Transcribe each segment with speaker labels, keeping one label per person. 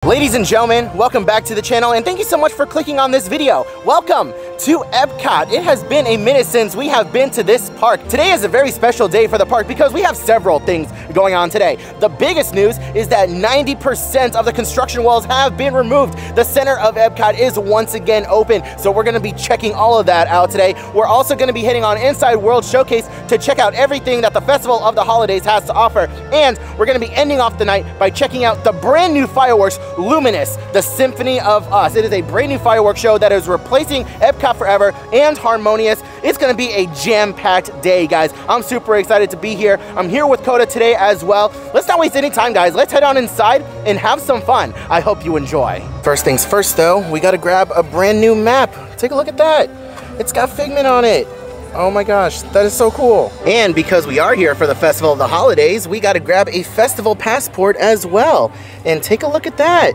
Speaker 1: Ladies and gentlemen, welcome back to the channel and thank you so much for clicking on this video. Welcome to Epcot. It has been a minute since we have been to this park. Today is a very special day for the park because we have several things going on today. The biggest news is that 90% of the construction walls have been removed. The center of Epcot is once again open, so we're gonna be checking all of that out today. We're also gonna be hitting on Inside World Showcase to check out everything that the Festival of the Holidays has to offer. And we're gonna be ending off the night by checking out the brand new fireworks Luminous, the Symphony of Us. It is a brand new fireworks show that is replacing Epcot Forever and Harmonious. It's gonna be a jam-packed day, guys. I'm super excited to be here. I'm here with Coda today as well. Let's not waste any time, guys. Let's head on inside and have some fun. I hope you enjoy. First things first, though, we gotta grab a brand new map. Take a look at that. It's got Figment on it. Oh my gosh, that is so cool. And because we are here for the Festival of the Holidays, we got to grab a festival passport as well. And take a look at that.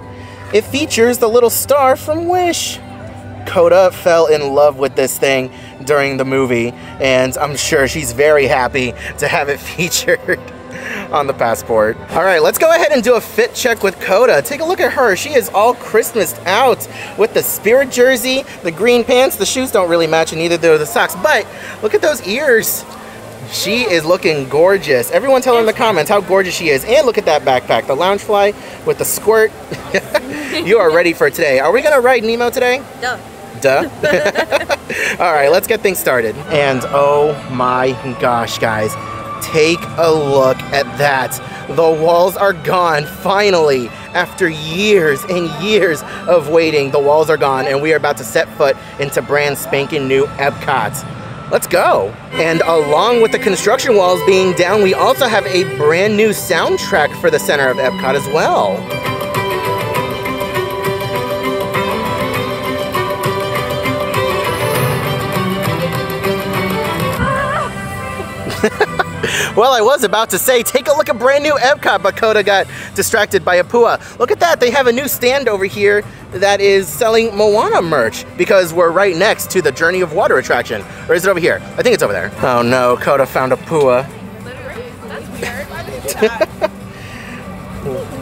Speaker 1: It features the little star from Wish. Coda fell in love with this thing during the movie, and I'm sure she's very happy to have it featured on the passport. All right, let's go ahead and do a fit check with Coda. Take a look at her. She is all Christmased out with the Spirit jersey, the green pants. The shoes don't really match, and neither do the socks, but look at those ears. She is looking gorgeous. Everyone tell her in the comments how gorgeous she is. And look at that backpack, the Loungefly with the squirt. You are ready for today. Are we gonna ride Nemo today?
Speaker 2: Duh.
Speaker 1: Duh. All right, let's get things started. And oh my gosh, guys. Take a look at that. The walls are gone, finally. After years and years of waiting, the walls are gone and we are about to set foot into brand spanking new Epcot. Let's go. And along with the construction walls being down, we also have a brand new soundtrack for the center of Epcot as well. Well, I was about to say, take a look at brand new Epcot, but Coda got distracted by a Pua. Look at that, they have a new stand over here that is selling Moana merch because we're right next to the Journey of Water attraction. Or is it over here? I think it's over there. Oh no, Coda found a Pua.
Speaker 2: Literally? That's weird. Why did you do that?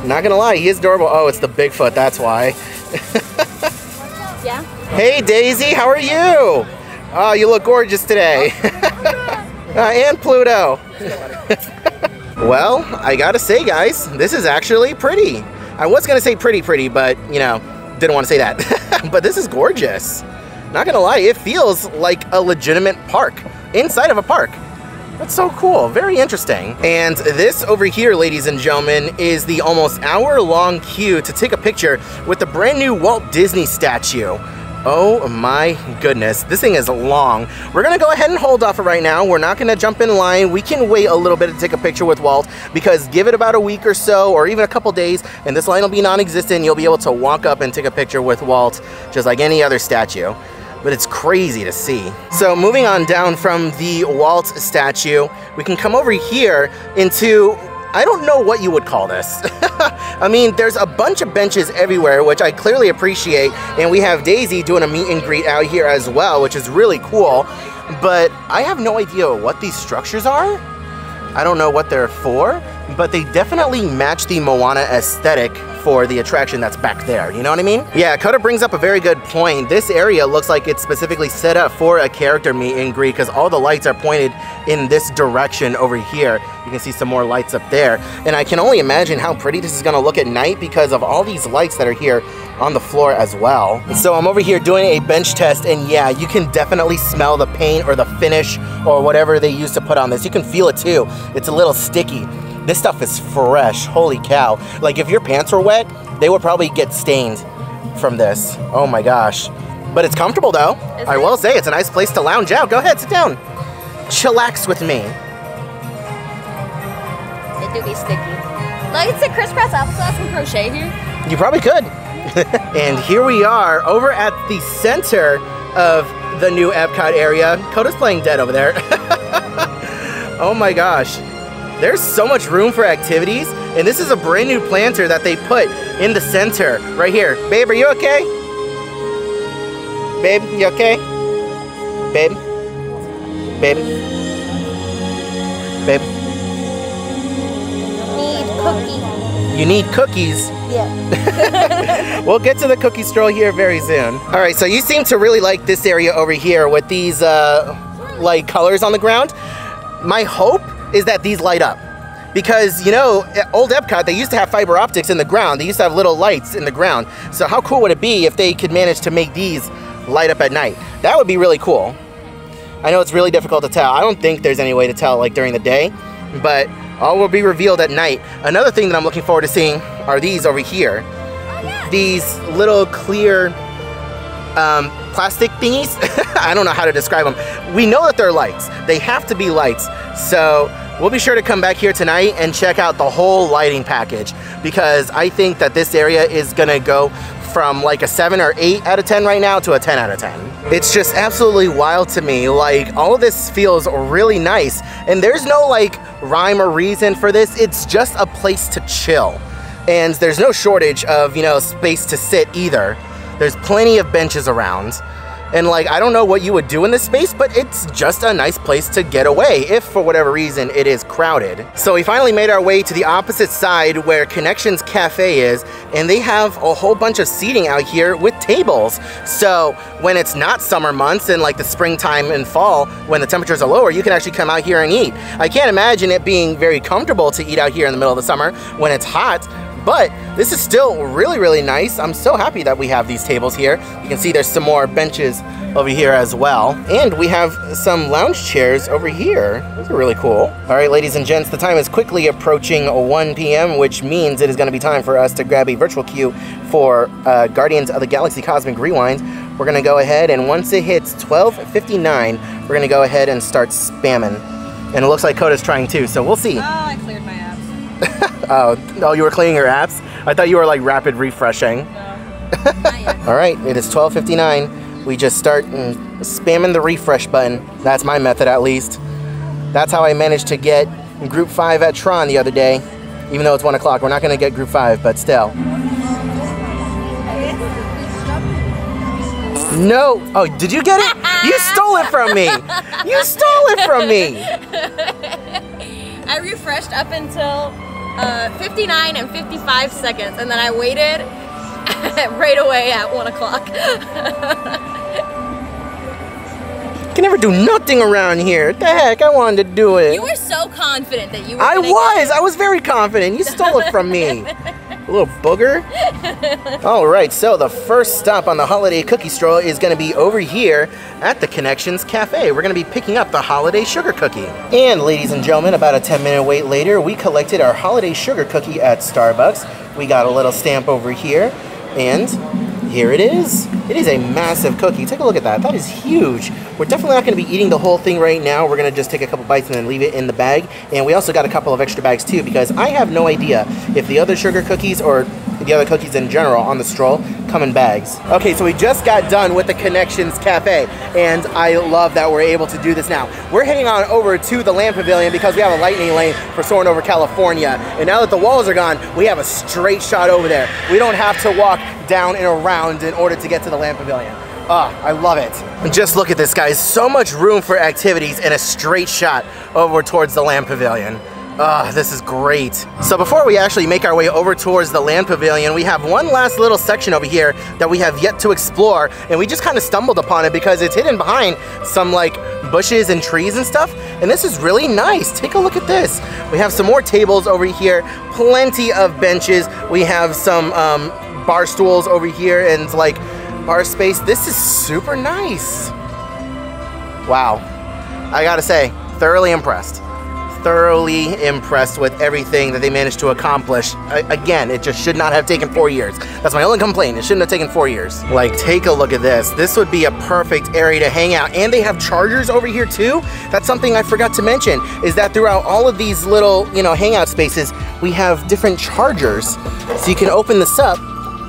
Speaker 1: Not gonna lie, he is adorable. Oh, it's the Bigfoot, that's why.
Speaker 2: Yeah?
Speaker 1: Hey Daisy, how are you? Oh, you look gorgeous today. And Pluto. Well, I gotta say, guys, this is actually pretty. I was gonna say pretty, but, you know, didn't want to say that. But this is gorgeous. Not gonna lie, it feels like a legitimate park inside of a park. That's so cool, very interesting. And this over here, ladies and gentlemen, is the almost hour-long queue to take a picture with the brand new Walt Disney statue. Oh my goodness, this thing is long. We're gonna go ahead and hold off right now. We're not gonna jump in line. We can wait a little bit to take a picture with Walt because give it about a week or so, or even a couple days, and this line will be non-existent. You'll be able to walk up and take a picture with Walt just like any other statue. But it's crazy to see. So moving on down from the Walt statue, we can come over here into, I don't know what you would call this. I mean, there's a bunch of benches everywhere, which I clearly appreciate, and we have Daisy doing a meet and greet out here as well, which is really cool, but I have no idea what these structures are. I don't know what they're for, but they definitely match the Moana aesthetic for the attraction that's back there, you know what I mean? Yeah, Coda brings up a very good point. This area looks like it's specifically set up for a character meet and greet because all the lights are pointed in this direction over here. You can see some more lights up there. And I can only imagine how pretty this is gonna look at night because of all these lights that are here on the floor as well. So I'm over here doing a bench test, and yeah, you can definitely smell the paint or the finish or whatever they used to put on this. You can feel it too. It's a little sticky. This stuff is fresh, holy cow. Like if your pants were wet, they would probably get stained from this. Oh my gosh. But it's comfortable though. I will say it's a nice place to lounge out. Go ahead, sit down. Chillax with me.
Speaker 2: It do be sticky. Like it's a crisscross applesauce and crochet here. You
Speaker 1: probably could. And here we are over at the center of the new Epcot area. Coda's playing dead over there. Oh my gosh. There's so much room for activities, and this is a brand new planter that they put in the center right here. Babe, are you okay? Babe, you okay? Babe? Babe? Babe?
Speaker 2: Need cookie.
Speaker 1: You need cookies.
Speaker 2: Yeah.
Speaker 1: We'll get to the cookie stroll here very soon. All right, so you seem to really like this area over here with these like colors on the ground. My hope is that these light up. Because, you know, at old Epcot, they used to have fiber optics in the ground. They used to have little lights in the ground. So how cool would it be if they could manage to make these light up at night? That would be really cool. I know it's really difficult to tell. I don't think there's any way to tell like during the day, but all will be revealed at night. Another thing that I'm looking forward to seeing are these over here.
Speaker 2: Oh, yeah.
Speaker 1: These little clear plastic thingies. I don't know how to describe them. We know that they're lights. They have to be lights. So we'll be sure to come back here tonight and check out the whole lighting package, because I think that this area is gonna go from like a 7 or 8 out of 10 right now to a 10 out of 10. It's just absolutely wild to me. Like, all of this feels really nice, and there's no like rhyme or reason for this. It's just a place to chill, and there's no shortage of, you know, space to sit either. There's plenty of benches around. And like, I don't know what you would do in this space, but it's just a nice place to get away if for whatever reason it is crowded. So we finally made our way to the opposite side where Connections Cafe is, and they have a whole bunch of seating out here with tables. So when it's not summer months and like the springtime and fall, when the temperatures are lower, you can actually come out here and eat. I can't imagine it being very comfortable to eat out here in the middle of the summer when it's hot, but this is still really, really nice. I'm so happy that we have these tables here. You can see there's some more benches over here as well. And we have some lounge chairs over here. Those are really cool. All right, ladies and gents, the time is quickly approaching 1 p.m., which means it is gonna be time for us to grab a virtual queue for Guardians of the Galaxy Cosmic Rewind. We're gonna go ahead, and once it hits 12:59, we're gonna go ahead and start spamming. And it looks like Coda's trying too, so we'll see.
Speaker 2: Oh, I cleared my apps.
Speaker 1: Oh, you were cleaning your apps? I thought you were like rapid refreshing.
Speaker 2: No, not yet.
Speaker 1: All right, it is 12:59. We just start spamming the refresh button. That's my method, at least. That's how I managed to get Group 5 at Tron the other day. Even though it's 1 o'clock, we're not gonna get Group 5, but still. No, oh, did you get it? You stole it from me. You stole it from me.
Speaker 2: I refreshed up until 59 and 55 seconds, and then I waited right away at 1 o'clock.
Speaker 1: Can never do nothing around here. What the heck? I wanted to do it.
Speaker 2: You were so confident that you were
Speaker 1: I was very confident. You stole it from me. A little booger. All right, so the first stop on the holiday cookie stroll is going to be over here at the Connections Cafe. We're going to be picking up the holiday sugar cookie. And ladies and gentlemen, about a 10-minute wait later, we collected our holiday sugar cookie at Starbucks. We got a little stamp over here, and here it is. It is a massive cookie. Take a look at that. That is huge. We're definitely not going to be eating the whole thing right now. We're going to just take a couple bites and then leave it in the bag. And we also got a couple of extra bags too, because I have no idea if the other sugar cookies or the other cookies in general on the stroll come in bags. Okay, so we just got done with the Connections Cafe, and I love that we're able to do this now. We're heading on over to the Land Pavilion because we have a lightning lane for soaring over California. And now that the walls are gone, we have a straight shot over there. We don't have to walk down and around in order to get to the Land Pavilion. I love it. Just look at this, guys. So much room for activities and a straight shot over towards the Land Pavilion. This is great. So before we actually make our way over towards the Land Pavilion, we have one last little section over here that we have yet to explore, and we just kind of stumbled upon it because it's hidden behind some like bushes and trees and stuff, and this is really nice. Take a look at this. We have some more tables over here, plenty of benches. We have some bar stools over here and like bar space. This is super nice. Wow. I gotta say, thoroughly impressed. Thoroughly impressed with everything that they managed to accomplish. Again, it just should not have taken 4 years. That's my only complaint. It shouldn't have taken 4 years. Like, take a look at this. This would be a perfect area to hang out. And they have chargers over here too. That's something I forgot to mention, is that throughout all of these little, you know, hangout spaces, we have different chargers. So you can open this up,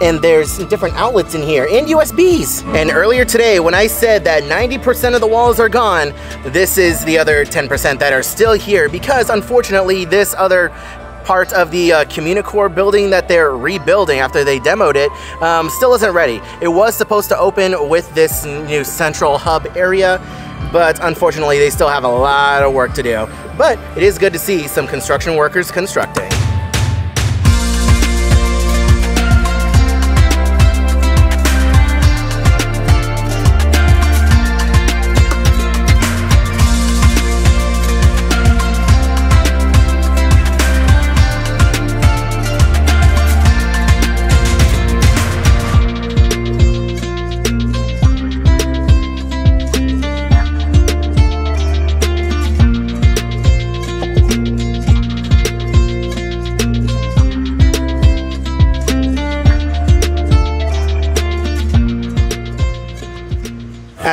Speaker 1: and there's different outlets in here, and USBs. And earlier today, when I said that 90% of the walls are gone, this is the other 10% that are still here, because unfortunately, this other part of the Communicore building that they're rebuilding after they demoed it still isn't ready. It was supposed to open with this new central hub area, but unfortunately, they still have a lot of work to do. But it is good to see some construction workers constructing.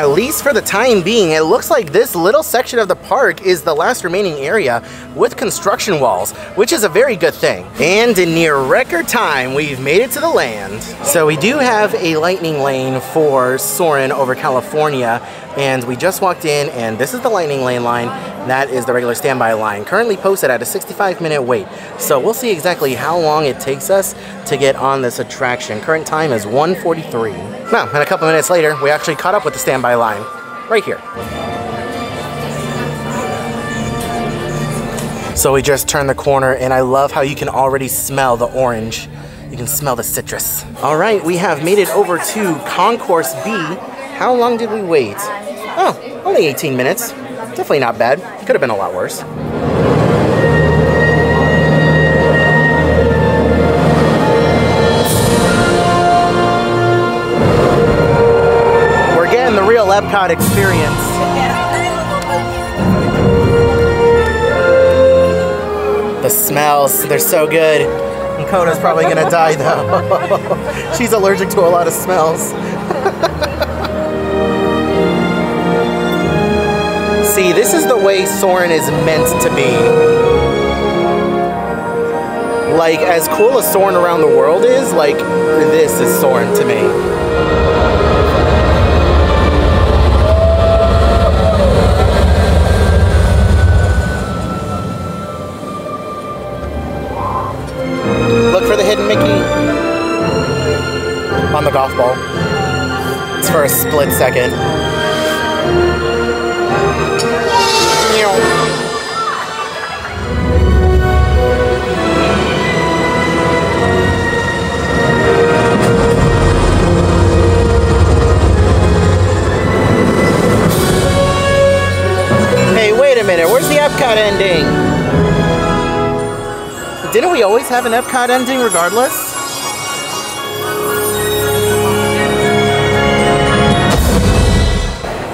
Speaker 1: at least for the time being, it looks like this little section of the park is the last remaining area with construction walls, which is a very good thing. And in near record time, we've made it to the land. So we do have a lightning lane for Soarin' over California, and we just walked in, and this is the lightning lane line. That is the regular standby line, currently posted at a 65-minute wait. So we'll see exactly how long it takes us to get on this attraction. Current time is 1:43. Now, and a couple minutes later, we actually caught up with the standby line, right here. So we just turned the corner, and I love how you can already smell the orange. You can smell the citrus. All right, we have made it over to Concourse B. How long did we wait? Oh, only 18 minutes. Definitely not bad. Could have been a lot worse. We're getting the real Epcot experience. The smells, they're so good. And Coda's probably gonna die though. She's allergic to a lot of smells. See, this is the way Soarin' is meant to be. Like, as cool as Soarin' around the world is, like, this is Soarin' to me. Look for the hidden Mickey on the golf ball. It's for a split second. Hey, wait a minute, where's the Epcot ending? Didn't we always have an Epcot ending regardless?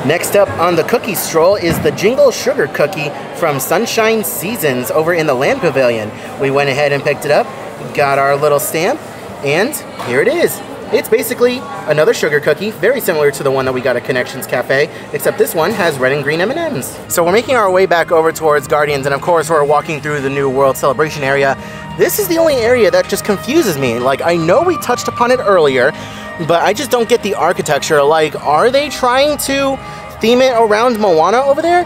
Speaker 1: Next up on the cookie stroll is the Jingle Sugar Cookie from Sunshine Seasons over in the Land Pavilion. We went ahead and picked it up, got our little stamp, and here it is. It's basically another sugar cookie, very similar to the one that we got at Connections Cafe, except this one has red and green M&Ms. So we're making our way back over towards Guardians, and of course we're walking through the new World Celebration area. This is the only area that just confuses me. Like, I know we touched upon it earlier, but I just don't get the architecture. Like, are they trying to theme it around Moana over there?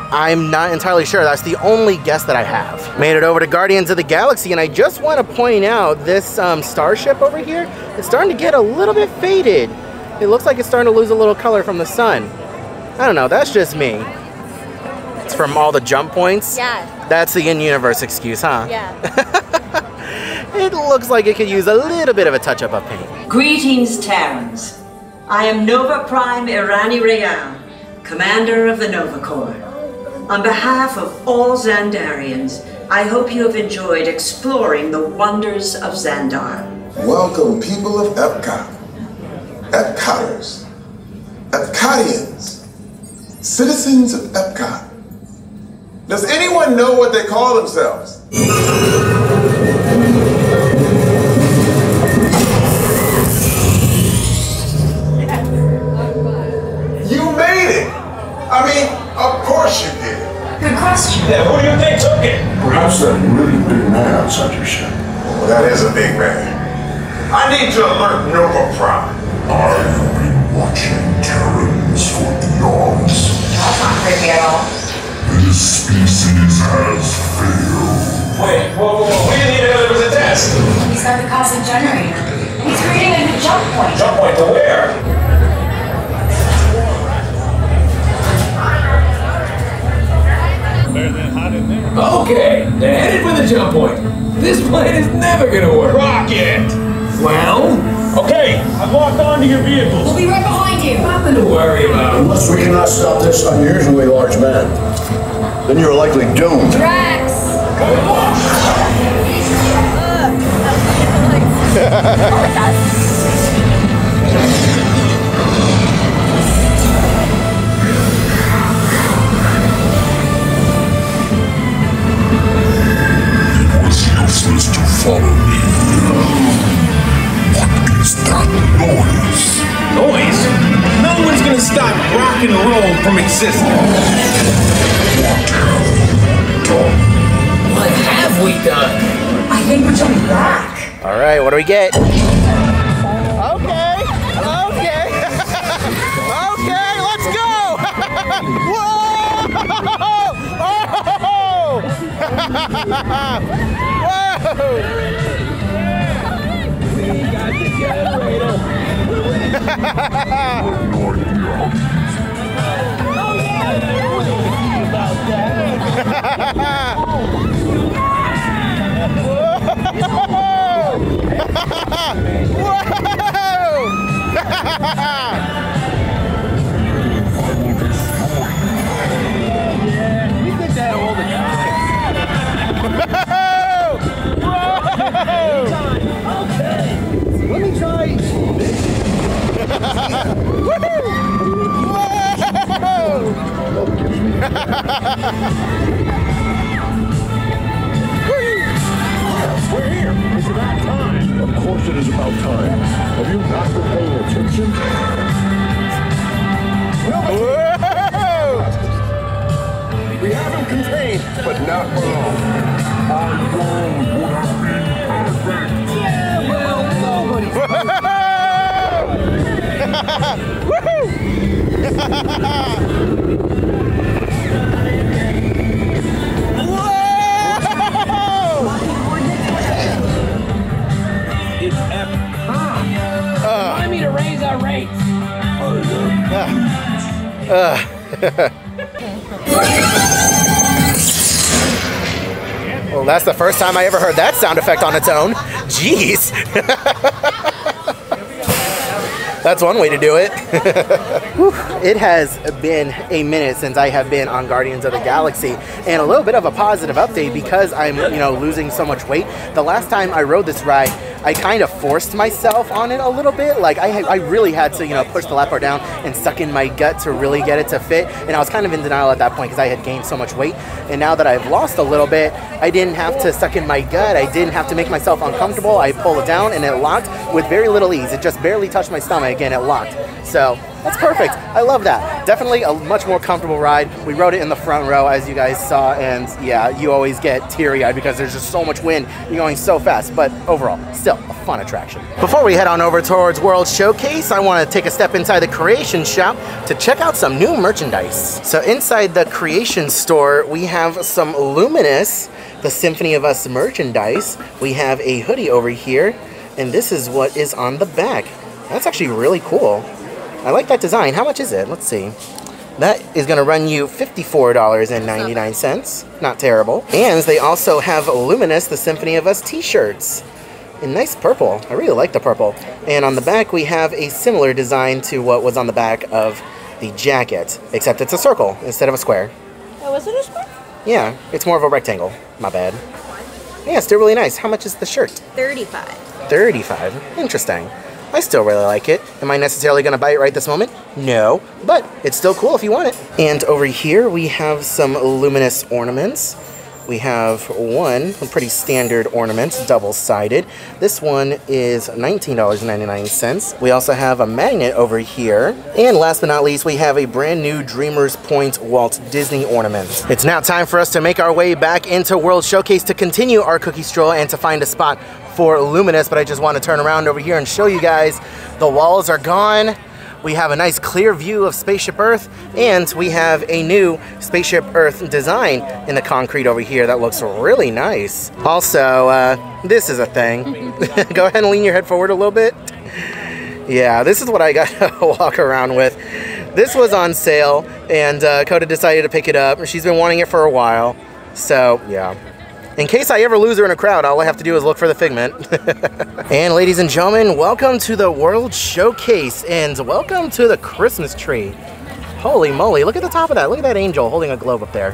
Speaker 1: I'm not entirely sure. That's the only guess that I have. Made it over to Guardians of the Galaxy, and I just want to point out this starship over here, it's starting to get a little bit faded. It looks like it's starting to lose a little color from the sun. I don't know, that's just me. It's from all the jump points?
Speaker 2: Yeah.
Speaker 1: That's the in-universe excuse, huh?
Speaker 2: Yeah.
Speaker 1: It looks like it could use a little bit of a touch-up of paint.
Speaker 3: Greetings, Terrans. I am Nova Prime Irani Rayan, Commander of the Nova Corps. On behalf of all Xandarians, I hope you have enjoyed exploring the wonders of Xandar.
Speaker 4: Welcome, people of Epcot, Epcoters, Epcotians, citizens of Epcot. Does anyone know what they call themselves? You made it! I mean, of course you did.
Speaker 3: Good question.
Speaker 5: Yeah, who do you think took it?
Speaker 6: Perhaps that really big man outside your ship.
Speaker 4: Well, that is a big man. I need to alert Nova Prime.
Speaker 6: I've been watching Terrans for eons.
Speaker 3: That's not creepy at all.
Speaker 6: This species has failed.
Speaker 5: Wait, whoa, we didn't even know there was a test.
Speaker 7: He's got the cosmic generator. He's creating a new jump point.
Speaker 5: Jump point to where?
Speaker 8: Okay, they're headed for the jump point. This plan is never gonna work.
Speaker 5: Rocket!
Speaker 8: Well,
Speaker 5: Okay, I've locked onto your vehicles.
Speaker 7: We'll be right behind you.
Speaker 8: nothing to worry about.
Speaker 6: Unless we cannot stop this unusually large man, then you're likely doomed.
Speaker 7: Drax!
Speaker 6: It was useless to follow me. What is that noise?
Speaker 5: Noise? No one's gonna stop rock and roll from existing.
Speaker 8: What have we done?
Speaker 3: I think we should be back.
Speaker 1: All right, what do we get? Okay, okay. Okay, let's go. Whoa! Oh! Whoa! We got the generator.
Speaker 5: We did that all the time. Okay, let me try.
Speaker 6: We're here. It's about time. Of course it is about time. Have you not been paying attention? We have him contained, but not for long. Our world would have been perfect.
Speaker 5: Yeah, well, nobody's It's Epcot. Remind me to raise our rates.
Speaker 1: Well, that's the first time I ever heard that sound effect on its own. Jeez. That's one way to do it. Whew. It has been a minute since I have been on Guardians of the Galaxy, and a little bit of a positive update because I'm, losing so much weight. The last time I rode this ride, I kind of forced myself on it a little bit. Like I really had to, push the lap bar down and suck in my gut to really get it to fit. And I was kind of in denial at that point because I had gained so much weight. And now that I've lost a little bit, I didn't have to suck in my gut. I didn't have to make myself uncomfortable. I pull it down and it locked with very little ease. It just barely touched my stomach and it locked. So that's perfect. I love that. Definitely a much more comfortable ride. We rode it in the front row, as you guys saw, and yeah, you always get teary-eyed because there's just so much wind. You're going so fast, but overall, still a fun attraction. Before we head on over towards World Showcase, I want to take a step inside the Creation Shop to check out some new merchandise. So inside the Creation Store, we have some Luminous, the Symphony of Us merchandise. We have a hoodie over here, and this is what is on the back. That's actually really cool. I like that design. How much is it? Let's see. That is going to run you $54.99. Not terrible. And they also have Luminous, the Symphony of Us t-shirts. In nice purple. I really like the purple. And on the back, we have a similar design to what was on the back of the jacket, except it's a circle instead of a square.
Speaker 2: Oh, was it a square?
Speaker 1: Yeah, it's more of a rectangle. My bad. Yeah, still really nice. How much is the shirt?
Speaker 2: $35.
Speaker 1: $35. Interesting. I still really like it. Am I necessarily going to buy it right this moment? No, but it's still cool if you want it. And over here we have some Luminous ornaments. We have one, a pretty standard ornament, double-sided. This one is $19.99. We also have a magnet over here. And last but not least, we have a brand new Dreamers Point Walt Disney ornament. It's now time for us to make our way back into World Showcase to continue our cookie stroll and to find a spot for Luminous, but I just want to turn around over here and show you guys the walls are gone. We have a nice clear view of Spaceship Earth, and we have a new Spaceship Earth design in the concrete over here that looks really nice. Also, this is a thing. Go ahead and lean your head forward a little bit. Yeah, this is what I got to walk around with. This was on sale, and Coda decided to pick it up. She's been wanting it for a while, so yeah. In case I ever lose her in a crowd, all I have to do is look for the figment. And ladies and gentlemen, welcome to the World Showcase, and welcome to the Christmas tree. Holy moly, look at the top of that. Look at that angel holding a globe up there.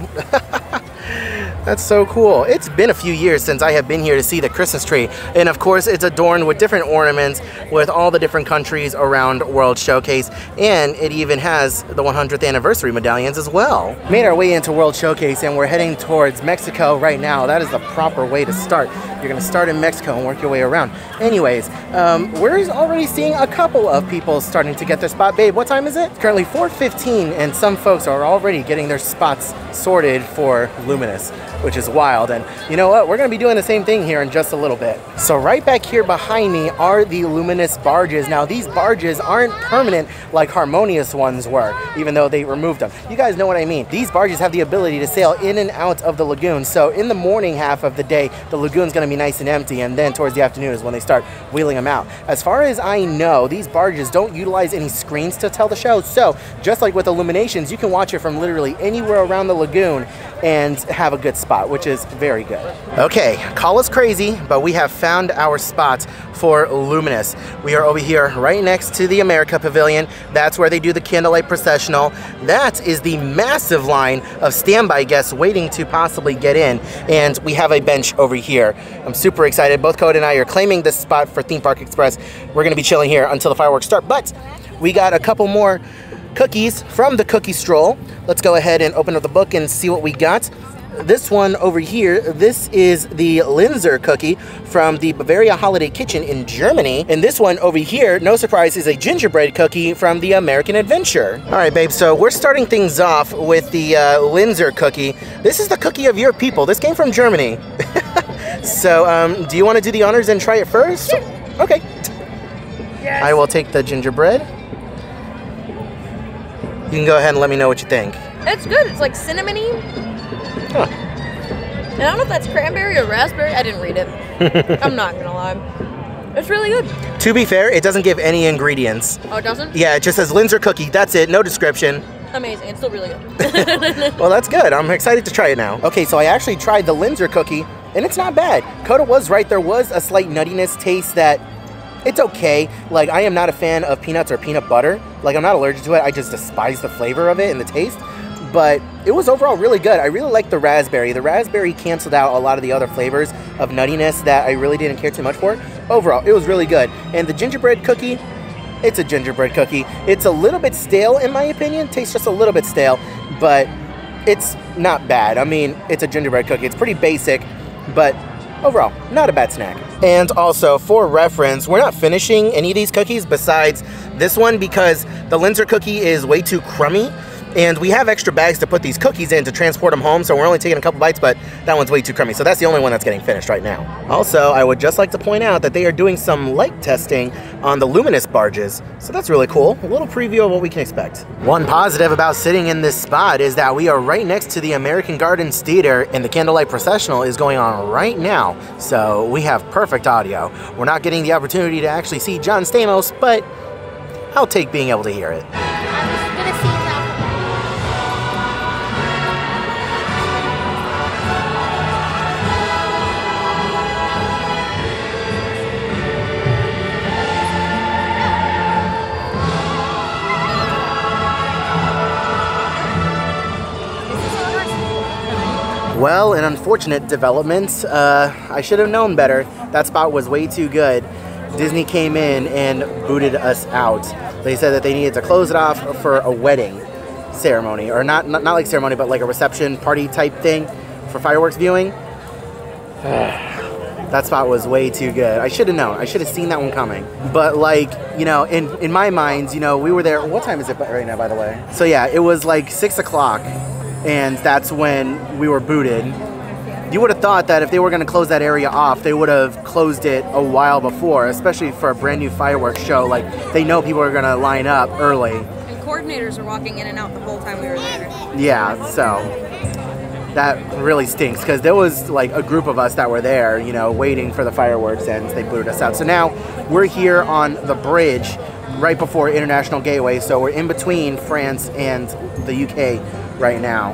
Speaker 1: That's so cool. It's been a few years since I have been here to see the Christmas tree. And of course, it's adorned with different ornaments with all the different countries around World Showcase. And it even has the 100th anniversary medallions as well. Made our way into World Showcase and we're heading towards Mexico right now. That is the proper way to start. You're gonna start in Mexico and work your way around. Anyways, we're already seeing a couple of people starting to get their spot. Babe, what time is it? Currently 4:15 and some folks are already getting their spots sorted for Luminous, which is wild. And you know what? We're gonna be doing the same thing here in just a little bit. So right back here behind me are the Luminous barges. Now these barges aren't permanent like Harmonious ones were, even though they removed them. You guys know what I mean. These barges have the ability to sail in and out of the lagoon. So in the morning half of the day, the lagoon's gonna be nice and empty, and then towards the afternoon is when they start wheeling them out. As far as I know, these barges don't utilize any screens to tell the show. So just like with Illuminations, you can watch it from literally anywhere around the lagoon and have a good spot, which is very good. Okay, call us crazy, but we have found our spot for Luminous. We are over here right next to the America Pavilion. That's where they do the candlelight processional. That is the massive line of standby guests waiting to possibly get in, and we have a bench over here. I'm super excited. Both Code and I are claiming this spot for Theme Park Express. We're gonna be chilling here until the fireworks start, but we got a couple more cookies from the cookie stroll. Let's go ahead and open up the book and see what we got. This one over here, this is the Linzer cookie from the Bavaria Holiday Kitchen in Germany. And this one over here, no surprise, is a gingerbread cookie from the American Adventure. All right, babe, so we're starting things off with the Linzer cookie. This is the cookie of your people. This came from Germany. So, do you want to do the honors and try it first?
Speaker 2: Sure.
Speaker 1: Okay.
Speaker 2: Yes.
Speaker 1: I will take the gingerbread. You can go ahead and let me know what you think.
Speaker 2: It's good. It's like cinnamony.
Speaker 1: Huh.
Speaker 2: And I don't know if that's cranberry or raspberry. I didn't read it. I'm not gonna lie. It's really good.
Speaker 1: To be fair, it doesn't give any ingredients.
Speaker 2: Oh, it doesn't?
Speaker 1: Yeah, it just says Linzer cookie. That's it. No description.
Speaker 2: Amazing. It's still really good.
Speaker 1: Well, that's good. I'm excited to try it now. Okay, so I actually tried the Linzer cookie, and it's not bad. Coda was right. There was a slight nuttiness taste that it's okay. Like, I am not a fan of peanuts or peanut butter. Like, I'm not allergic to it. I just despise the flavor of it and the taste. But it was overall really good. I really liked the raspberry. The raspberry canceled out a lot of the other flavors of nuttiness that I really didn't care too much for. Overall, it was really good. And the gingerbread cookie, it's a gingerbread cookie. It's a little bit stale in my opinion. Tastes just a little bit stale, but it's not bad. I mean, it's a gingerbread cookie. It's pretty basic, but overall, not a bad snack. And also, for reference, we're not finishing any of these cookies besides this one because the Linzer cookie is way too crummy. And we have extra bags to put these cookies in to transport them home, so we're only taking a couple bites, but that one's way too crummy. So that's the only one that's getting finished right now. Also, I would just like to point out that they are doing some light testing on the Luminous barges. So that's really cool. A little preview of what we can expect. One positive about sitting in this spot is that we are right next to the American Gardens Theater, and the candlelight processional is going on right now. So we have perfect audio. We're not getting the opportunity to actually see John Stamos, but I'll take being able to hear it. Well, an unfortunate development. I should have known better. That spot was way too good. Disney came in and booted us out. They said that they needed to close it off for a wedding ceremony, or not like ceremony, but like a reception party type thing for fireworks viewing. That spot was way too good. I should have known. I should have seen that one coming. But like, you know, in my mind, you know, we were there. What time is it right now, by the way? So yeah, it was like 6 o'clock. And that's when we were booted. You would have thought that if they were going to close that area off, they would have closed it a while before, especially for a brand new fireworks show. Like, they know people are going to line up early.
Speaker 2: And coordinators are walking in and out the whole time we were there.
Speaker 1: Yeah, so that really stinks because there was like a group of us that were there, you know, waiting for the fireworks, and they booted us out. So now we're here on the bridge right before International Gateway. So we're in between France and the UK right now.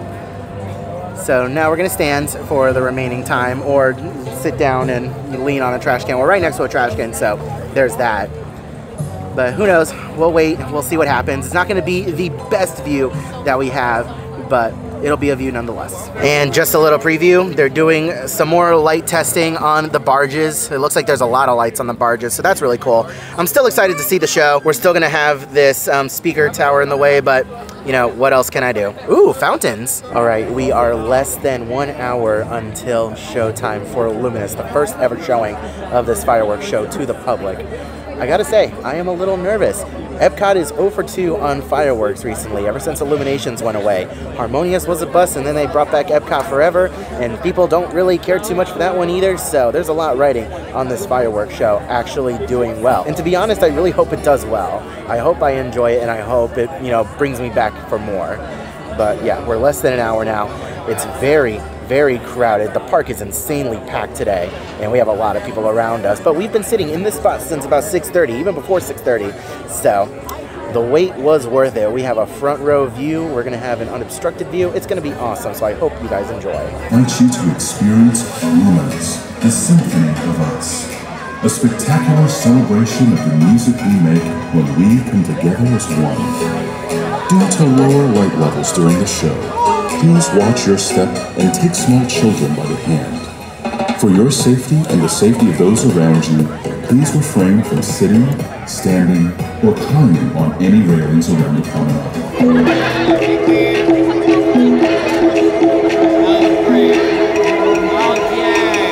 Speaker 1: So now we're gonna stand for the remaining time or sit down and lean on a trash can. We're right next to a trash can, so there's that. But who knows, we'll wait, we'll see what happens. It's not gonna be the best view that we have, but it'll be a view nonetheless. And just a little preview, they're doing some more light testing on the barges. It looks like there's a lot of lights on the barges, so that's really cool. I'm still excited to see the show. We're still gonna have this speaker tower in the way, but you know, what else can I do? Ooh, fountains. All right, we are less than 1 hour until showtime for Luminous, the first ever showing of this fireworks show to the public. I gotta say, I am a little nervous. Epcot is 0 for 2 on fireworks recently, ever since Illuminations went away. Harmonious was a bust, and then they brought back Epcot Forever, and people don't really care too much for that one either, so there's a lot riding on this fireworks show actually doing well. And to be honest, I really hope it does well. I hope I enjoy it, and I hope it, you know, brings me back for more. But yeah, we're less than an hour now. It's very crowded. The park is insanely packed today, and we have a lot of people around us, but we've been sitting in this spot since about 6:30, even before 6:30, so the wait was worth it. We have a front row view. We're gonna have an unobstructed view. It's gonna be awesome, so I hope you guys enjoy.
Speaker 6: I invite you to experience Luminous, the Symphony of Us. A spectacular celebration of the music we make when we come together as one. Due to lower light levels during the show, please watch your step and take small children by the hand. For your safety and the safety of those around you, please refrain from sitting, standing, or climbing on any railings around the promenade.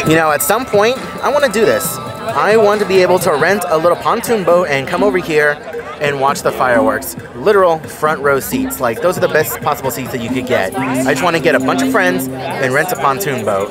Speaker 1: You know, at some point, I want to do this. I want to be able to rent a little pontoon boat and come over here and watch the fireworks. Literal front row seats. Like, those are the best possible seats that you could get. I just want to get a bunch of friends and rent a pontoon boat.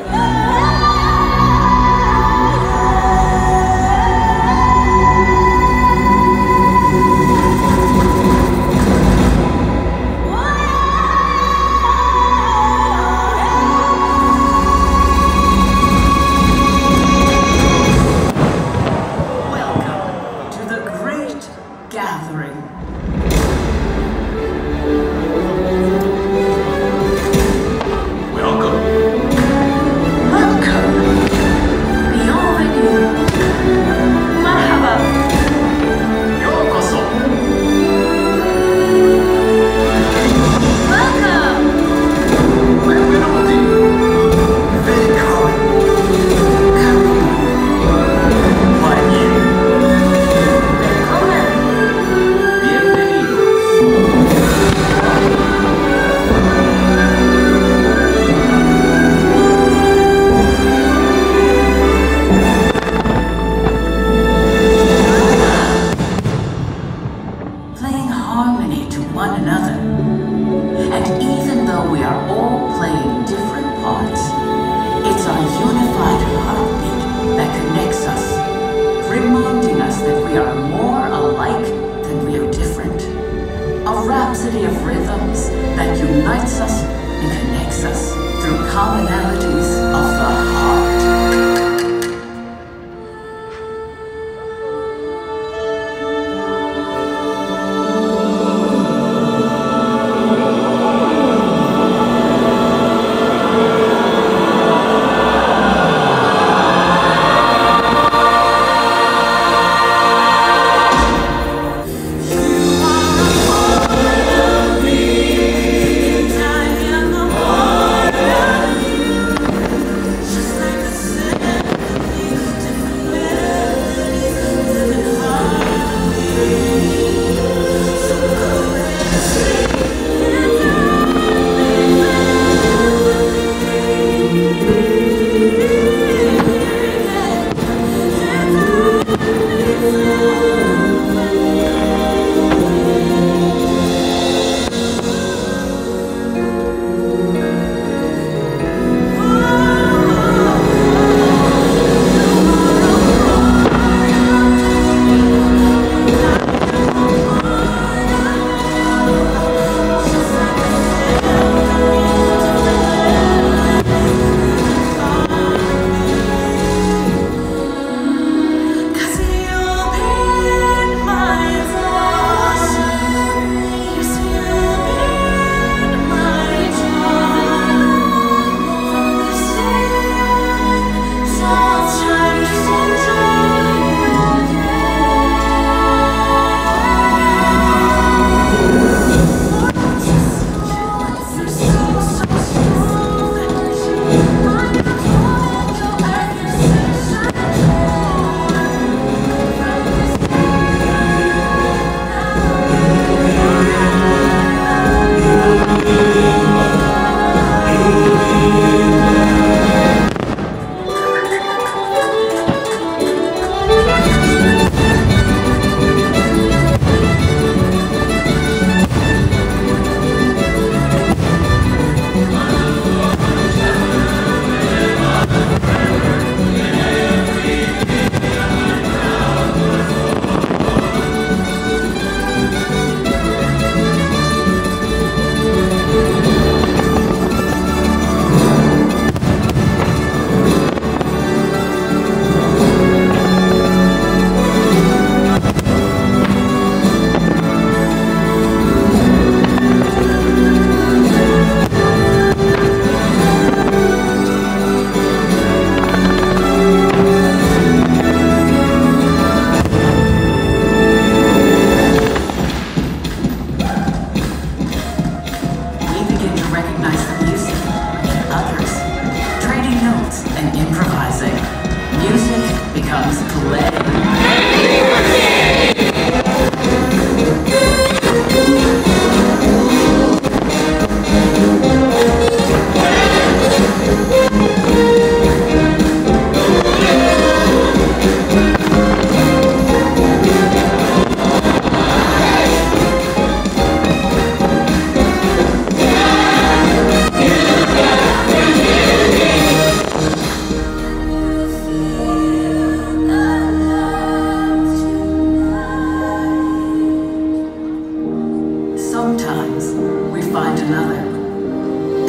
Speaker 9: another,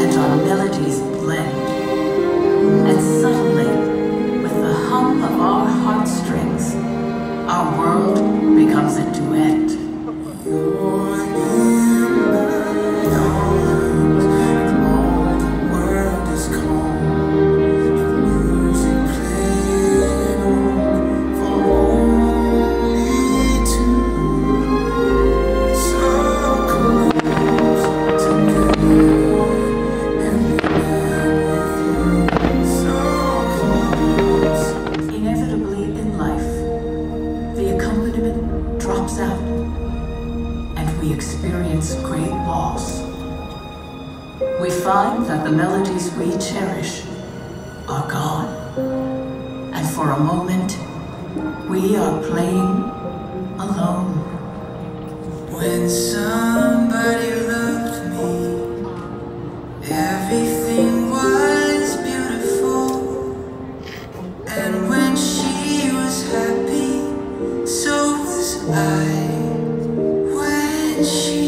Speaker 9: and our melodies blend. And suddenly, with the hum of our heartstrings, our world becomes a duet. That the melodies we cherish are gone, and for a moment we are playing alone.
Speaker 10: When somebody loved me, everything was beautiful, and when she was happy, so was I. When she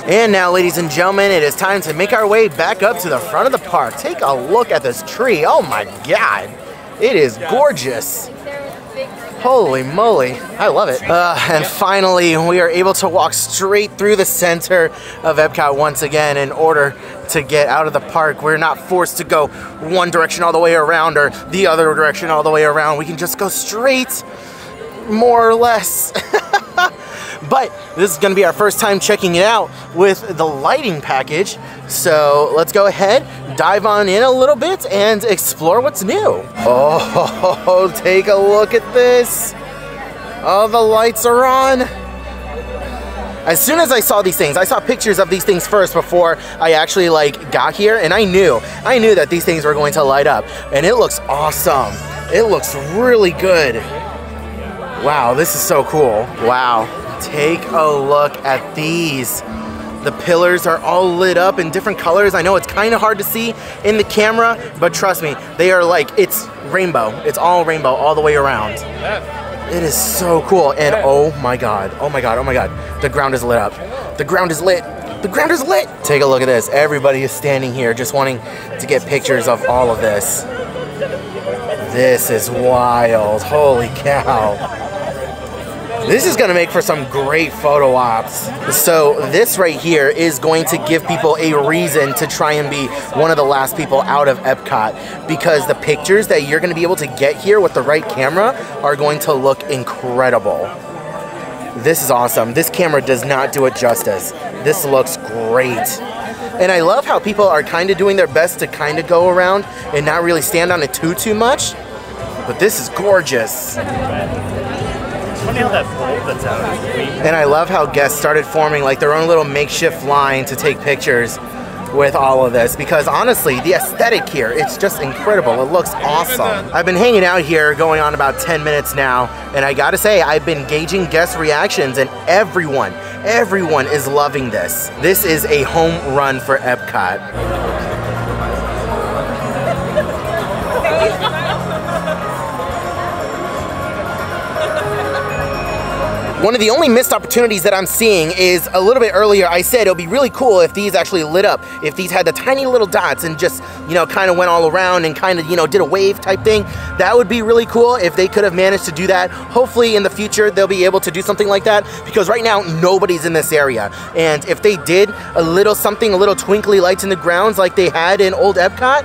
Speaker 1: And now, ladies and gentlemen, it is time to make our way back up to the front of the park. Take a look at this tree. Oh my God, it is gorgeous. Holy moly, I love it. And finally, we are able to walk straight through the center of Epcot once again in order to get out of the park. We're not forced to go one direction all the way around or the other direction all the way around. We can just go straight, more or less. But this is gonna be our first time checking it out with the lighting package. So let's go ahead, dive on in a little bit and explore what's new. Oh, take a look at this. Oh, the lights are on. As soon as I saw these things, I saw pictures of these things first before I actually got here, and I knew that these things were going to light up, and it looks awesome. It looks really good. Wow, this is so cool. Wow, take a look at these. The pillars are all lit up in different colors. I know it's kind of hard to see in the camera, but trust me, they are it's rainbow. It's all rainbow all the way around. It is so cool, and oh my god, oh my god, oh my god. The ground is lit up. The ground is lit. The ground is lit. Take a look at this. Everybody is standing here just wanting to get pictures of all of this. This is wild. Holy cow. This is gonna make for some great photo ops. So this right here is going to give people a reason to try and be one of the last people out of Epcot, because the pictures that you're gonna be able to get here with the right camera are going to look incredible. This is awesome. This camera does not do it justice. This looks great. And I love how people are kind of doing their best to kind of go around and not really stand on it too much. But this is gorgeous. And I love how guests started forming their own little makeshift line to take pictures with all of this, because honestly, the aesthetic here, it's just incredible. It looks awesome. I've been hanging out here going on about 10 minutes now, and I gotta say, I've been gauging guest reactions, and everyone is loving this. This is a home run for Epcot. One of the only missed opportunities that I'm seeing is a little bit earlier I said it would be really cool if these actually lit up, if these had the tiny little dots and just, kind of went all around and kind of, did a wave type thing. That would be really cool if they could have managed to do that. Hopefully in the future they'll be able to do something like that, because right now nobody's in this area. And if they did a little twinkly lights in the grounds like they had in old Epcot,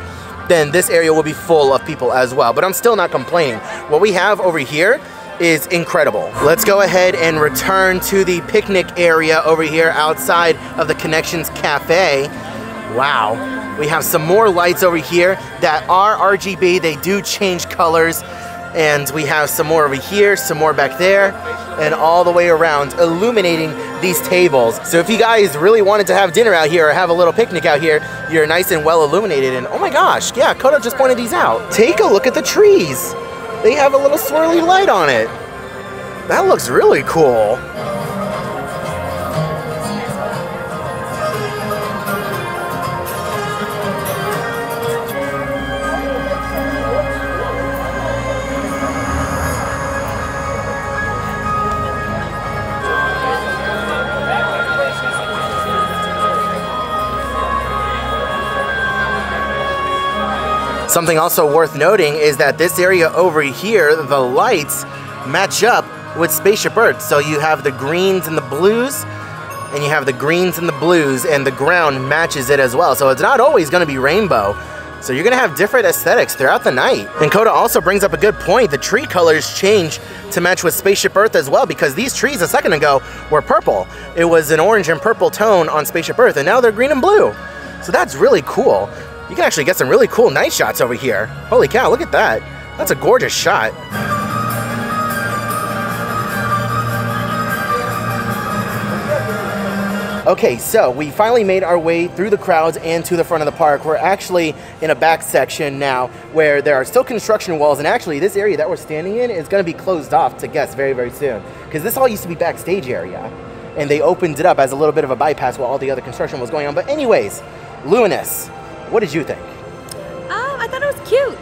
Speaker 1: then this area will be full of people as well. But I'm still not complaining. What we have over here is incredible. Let's go ahead and return to the picnic area over here outside of the Connections Cafe. Wow, we have some more lights over here that are RGB. They do change colors, and we have some more over here, some more back there, and all the way around, illuminating these tables. So if you guys really wanted to have dinner out here or have a little picnic out here, you're nice and well illuminated. And oh my gosh, yeah, Koda just pointed these out. Take a look at the trees. They have a little swirly light on it. That looks really cool. Something also worth noting is that this area over here, the lights match up with Spaceship Earth. So you have the greens and the blues, and you have the greens and the blues, and the ground matches it as well. So it's not always going to be rainbow. So you're going to have different aesthetics throughout the night. And Koda also brings up a good point. The tree colors change to match with Spaceship Earth as well, because these trees a second ago were purple. It was an orange and purple tone on Spaceship Earth, and now they're green and blue. So that's really cool. You can actually get some really cool night shots over here. Holy cow, look at that. That's a gorgeous shot. Okay, so we finally made our way through the crowds and to the front of the park. We're actually in a back section now where there are still construction walls, and actually this area that we're standing in is going to be closed off to guests very, very soon, because this all used to be backstage area, and they opened it up as a little bit of a bypass while all the other construction was going on. But anyways, Luminous, what did you think?
Speaker 2: I thought it was cute.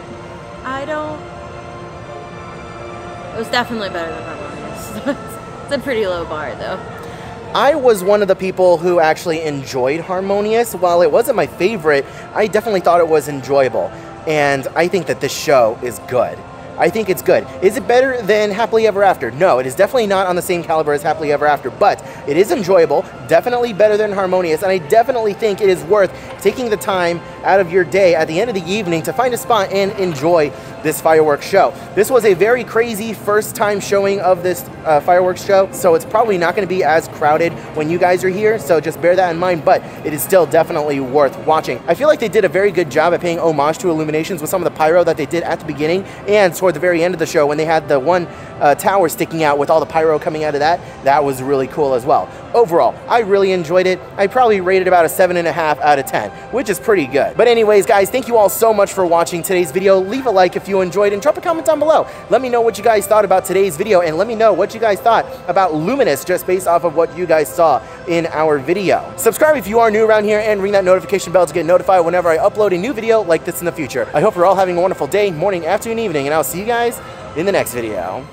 Speaker 2: It was definitely better than Harmonious. It's a pretty low bar though.
Speaker 1: I was one of the people who actually enjoyed Harmonious. While it wasn't my favorite, I definitely thought it was enjoyable. And I think that this show is good. I think it's good. Is it better than Happily Ever After? No, it is definitely not on the same caliber as Happily Ever After, but it is enjoyable, definitely better than Harmonious, and I definitely think it is worth taking the time out of your day at the end of the evening to find a spot and enjoy this fireworks show. This was a very crazy first time showing of this fireworks show, so it's probably not going to be as crowded when you guys are here, so just bear that in mind, but it is still definitely worth watching. I feel like they did a very good job at paying homage to Illuminations with some of the pyro that they did at the beginning and toward the very end of the show when they had the one tower sticking out with all the pyro coming out of that. That was really cool as well. Overall, I really enjoyed it. I probably rated about a 7.5 out of 10, which is pretty good. But anyways, guys, thank you all so much for watching today's video. Leave a like if you enjoyed and drop a comment down below. Let me know what you guys thought about today's video and let me know what you guys thought about Luminous just based off of what you guys saw in our video. Subscribe if you are new around here and ring that notification bell to get notified whenever I upload a new video like this in the future. I hope you're all having a wonderful day, morning, afternoon, evening, and I'll see you guys in the next video.